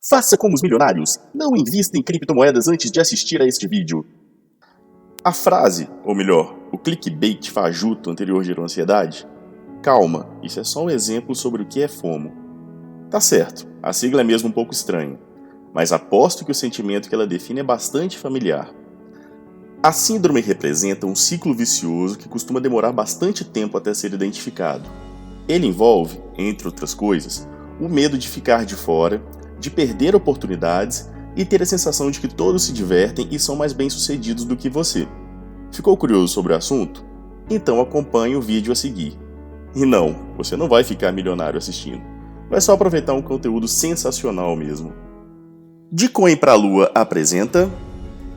Faça como os milionários. Não invista em criptomoedas antes de assistir a este vídeo. A frase, ou melhor, o clickbait fajuto anterior gerou ansiedade? Calma, isso é só um exemplo sobre o que é FOMO. Tá certo, a sigla é mesmo um pouco estranha, mas aposto que o sentimento que ela define é bastante familiar. A síndrome representa um ciclo vicioso que costuma demorar bastante tempo até ser identificado. Ele envolve, entre outras coisas, o medo de ficar de fora, de perder oportunidades e ter a sensação de que todos se divertem e são mais bem-sucedidos do que você. Ficou curioso sobre o assunto? Então acompanhe o vídeo a seguir. E não, você não vai ficar milionário assistindo. Vai só aproveitar um conteúdo sensacional mesmo. De Coin pra Lua apresenta...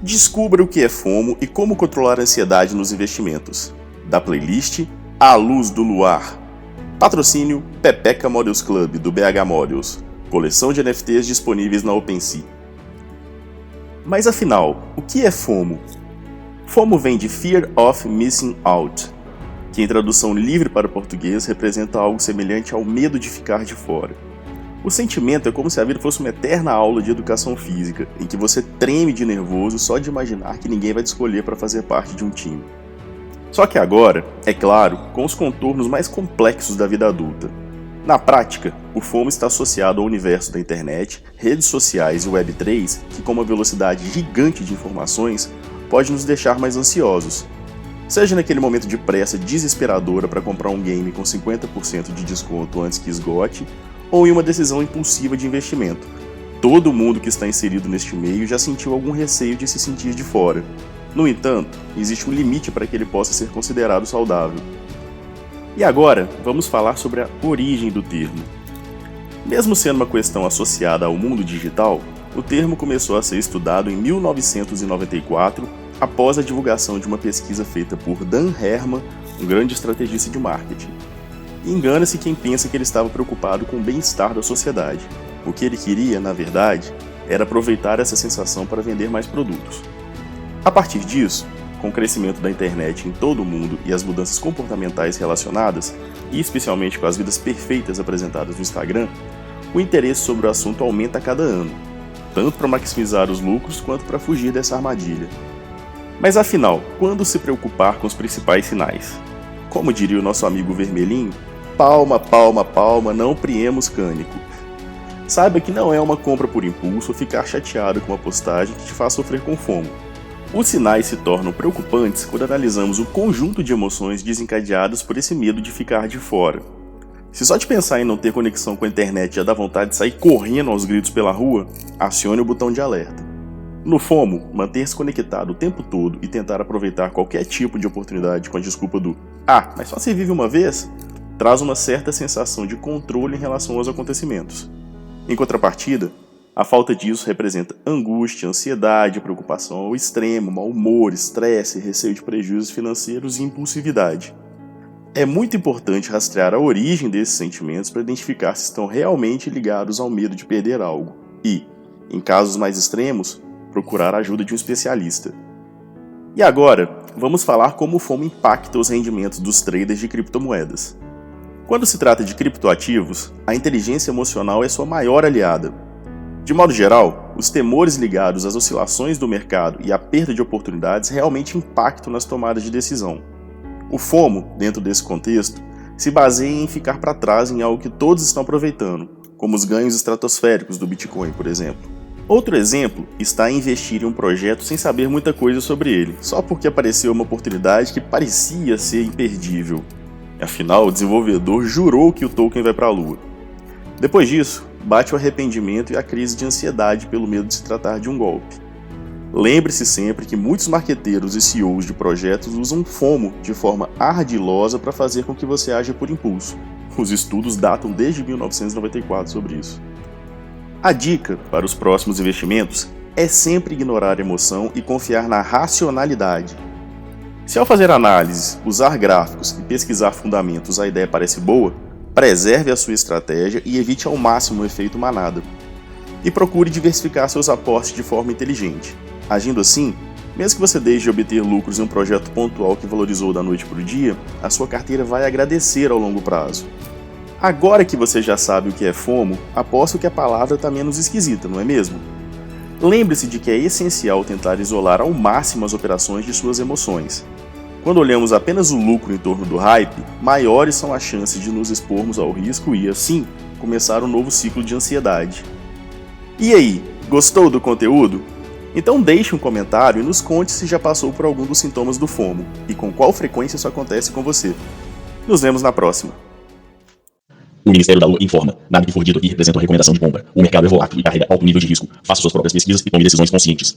Descubra o que é FOMO e como controlar a ansiedade nos investimentos. Da playlist A Luz do Luar. Patrocínio Pepeca Models Club, do BH Models. Coleção de NFTs disponíveis na OpenSea. Mas afinal, o que é FOMO? FOMO vem de Fear of Missing Out, que em tradução livre para o português representa algo semelhante ao medo de ficar de fora. O sentimento é como se a vida fosse uma eterna aula de educação física, em que você treme de nervoso só de imaginar que ninguém vai te escolher para fazer parte de um time. Só que agora, é claro, com os contornos mais complexos da vida adulta. Na prática, o FOMO está associado ao universo da internet, redes sociais e Web3, que com uma velocidade gigante de informações, pode nos deixar mais ansiosos. Seja naquele momento de pressa desesperadora para comprar um game com 50% de desconto antes que esgote, ou em uma decisão impulsiva de investimento. Todo mundo que está inserido neste meio já sentiu algum receio de se sentir de fora. No entanto, existe um limite para que ele possa ser considerado saudável. E agora, vamos falar sobre a origem do termo. Mesmo sendo uma questão associada ao mundo digital, o termo começou a ser estudado em 1994, após a divulgação de uma pesquisa feita por Dan Herman, um grande estrategista de marketing. Engana-se quem pensa que ele estava preocupado com o bem-estar da sociedade. O que ele queria, na verdade, era aproveitar essa sensação para vender mais produtos. A partir disso, com o crescimento da internet em todo o mundo e as mudanças comportamentais relacionadas, e especialmente com as vidas perfeitas apresentadas no Instagram, o interesse sobre o assunto aumenta a cada ano, tanto para maximizar os lucros quanto para fugir dessa armadilha. Mas afinal, quando se preocupar com os principais sinais? Como diria o nosso amigo Vermelhinho, palma, palma, palma, não priemos cânico. Saiba que não é uma compra por impulso ou ficar chateado com uma postagem que te faz sofrer com FOMO. Os sinais se tornam preocupantes quando analisamos o conjunto de emoções desencadeadas por esse medo de ficar de fora. Se só de pensar em não ter conexão com a internet já dá vontade de sair correndo aos gritos pela rua, acione o botão de alerta. No FOMO, manter-se conectado o tempo todo e tentar aproveitar qualquer tipo de oportunidade com a desculpa do mas só se vive uma vez, traz uma certa sensação de controle em relação aos acontecimentos. Em contrapartida, a falta disso representa angústia, ansiedade, preocupação ao extremo, mau humor, estresse, receio de prejuízos financeiros e impulsividade. É muito importante rastrear a origem desses sentimentos para identificar se estão realmente ligados ao medo de perder algo e, em casos mais extremos, procurar a ajuda de um especialista. E agora, vamos falar como o FOMO impacta os rendimentos dos traders de criptomoedas. Quando se trata de criptoativos, a inteligência emocional é sua maior aliada. De modo geral, os temores ligados às oscilações do mercado e à perda de oportunidades realmente impactam nas tomadas de decisão. O FOMO, dentro desse contexto, se baseia em ficar para trás em algo que todos estão aproveitando, como os ganhos estratosféricos do Bitcoin, por exemplo. Outro exemplo está em investir em um projeto sem saber muita coisa sobre ele, só porque apareceu uma oportunidade que parecia ser imperdível. Afinal, o desenvolvedor jurou que o token vai para a lua. Depois disso, bate o arrependimento e a crise de ansiedade pelo medo de se tratar de um golpe. Lembre-se sempre que muitos marqueteiros e CEOs de projetos usam FOMO de forma ardilosa para fazer com que você aja por impulso. Os estudos datam desde 1994 sobre isso. A dica para os próximos investimentos é sempre ignorar a emoção e confiar na racionalidade. Se ao fazer análises, usar gráficos e pesquisar fundamentos a ideia parece boa, preserve a sua estratégia e evite ao máximo o efeito manada. E procure diversificar seus aportes de forma inteligente. Agindo assim, mesmo que você deixe de obter lucros em um projeto pontual que valorizou da noite para o dia, a sua carteira vai agradecer ao longo prazo. Agora que você já sabe o que é FOMO, aposto que a palavra está menos esquisita, não é mesmo? Lembre-se de que é essencial tentar isolar ao máximo as operações de suas emoções. Quando olhamos apenas o lucro em torno do hype, maiores são as chances de nos expormos ao risco e, assim, começar um novo ciclo de ansiedade. E aí, gostou do conteúdo? Então deixe um comentário e nos conte se já passou por algum dos sintomas do FOMO e com qual frequência isso acontece com você. Nos vemos na próxima. O Ministério da Lua informa: nada que for dito aqui representa uma recomendação de compra. O mercado é volátil e carrega alto nível de risco. Faça suas próprias pesquisas e tome decisões conscientes.